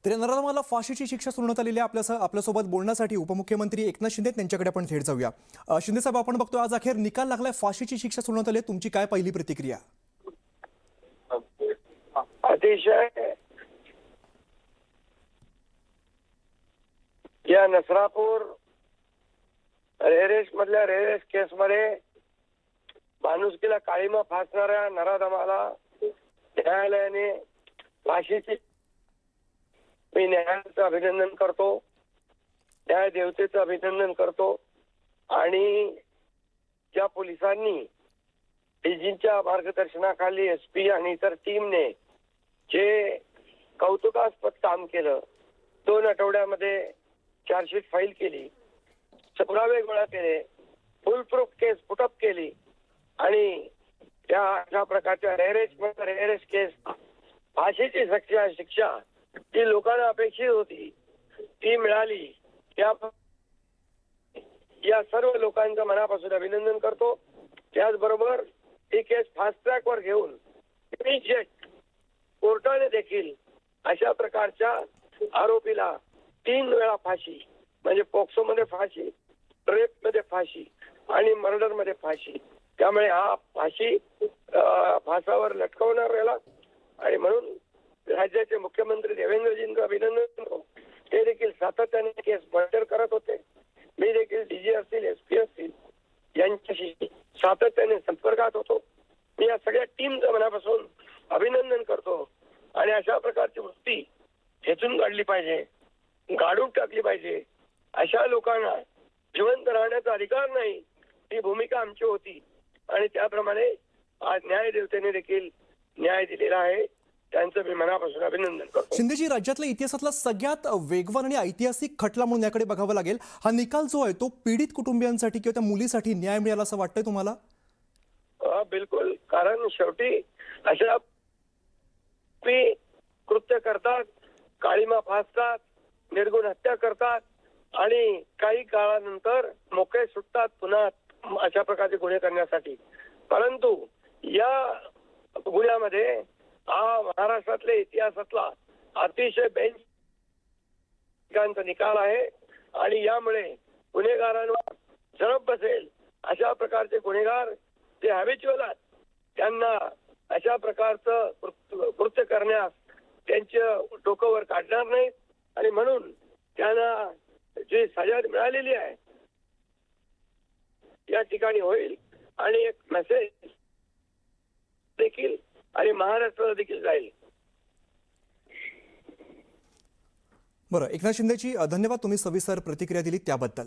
तर नराधमाला फाशीची शिक्षा सुनावण्यात आलेली आहे। आपल्यासोबत बोलण्यासाठी उपमुख्यमंत्री एकनाथ शिंदे यांच्याकडे आपण थेट जाऊया। शिंदे साहेब, आपण बघतोय आज अखेर निकाल लागलाय, फाशीची शिक्षा सुनावण्यात आली। तुमची काय पहिली प्रतिक्रिया? अतिशय या नसरापूर रेरेश मधल्या रेरेश केस मध्ये माणुसकीला काळीमा फासणाऱ्या नराधमाला न्यायालयाने फाशीची मी न्यायालयाचं अभिनंदन करतो, न्याय देवतेचं अभिनंदन करतो। आणि ज्या पोलिसांनी डीजींच्या मार्गदर्शनाखाली एसपी आणि इतर टीमने जे कौतुकास्पद काम केलं, 2 आठवड्यामध्ये चार्जशीट फाईल केली, पुरावे गोळा केले, फुल प्रूफ केस पुटअप केली आणि त्या अशा प्रकारच्या रेरेश केस फाशीची शिक्षा जी लोकांना अपेक्षित होती ती मिळाली। या सर्व लोकांचं मनापासून अभिनंदन करतो। त्याचबरोबर ही केस फास्ट ट्रॅक वर घेऊन इमिजिएट कोर्टाने देखील अशा प्रकारच्या आरोपीला 3 वेळा फाशी, म्हणजे पोक्सो मध्ये फाशी, रेप मध्ये फाशी आणि मर्डर मध्ये फाशी, त्यामुळे हा फाशी फासावर लटकवणार राहिला। आणि म्हणून राज्याचे मुख्यमंत्री देवेंद्रजींचं अभिनंदन करतो। ते देखील सातत्याने केस मॉनिटर करत होते। मी देखील डीजी असतील, एसपी असतील यांच्याशी सातत्याने संपर्कात होतो। मी या सगळ्या टीमचं मनापासून अभिनंदन करतो। आणि अशा प्रकारची वृत्ती खेचून काढली पाहिजे, गाडून टाकली पाहिजे। अशा लोकांना जिवंत राहण्याचा अधिकार नाही, ही भूमिका आमची होती आणि त्याप्रमाणे आज न्याय देवतेने देखील न्याय दिलेला आहे। त्यांचं मी मनापासून अभिनंदन करतो। शिंदेजी, राज्यातल्या इतिहासातला सगळ्यात वेगवान आणि ऐतिहासिक खटला म्हणून याकडे बघावं लागेल। हा निकाल जो आहे तो पीडित कुटुंबियांसाठी किंवा त्या मुलीसाठी न्याय मिळाला असं वाटतंय तुम्हाला? बिलकुल, कारण शेवटी अशा कृत्य करतात, काळीमा फासतात, निर्गुण हत्या करतात आणि काही काळानंतर मोकळे सुटतात पुन्हा अशा प्रकारचे गुन्हे करण्यासाठी। परंतु या गुन्ह्यामध्ये हा महाराष्ट्रातल्या इतिहासातला अतिशय बेंच निकाल आहे आणि यामुळे गुन्हेगारांवर झडप बसेल। अशा प्रकारचे गुन्हेगार जे हॅबिच्युअल आहेत त्यांना अशा प्रकारचं कृत्य करण्यास त्यांच्या डोक्यावर काढणार नाही आणि म्हणून त्यांना जी सजा मिळालेली आहे या ठिकाणी होईल आणि एक मेसेज देखील आणि महाराष्ट्राला देखील जाईल। बरं, एकनाथ शिंदेजी धन्यवाद, तुम्ही सविस्तर प्रतिक्रिया दिली त्याबद्दल।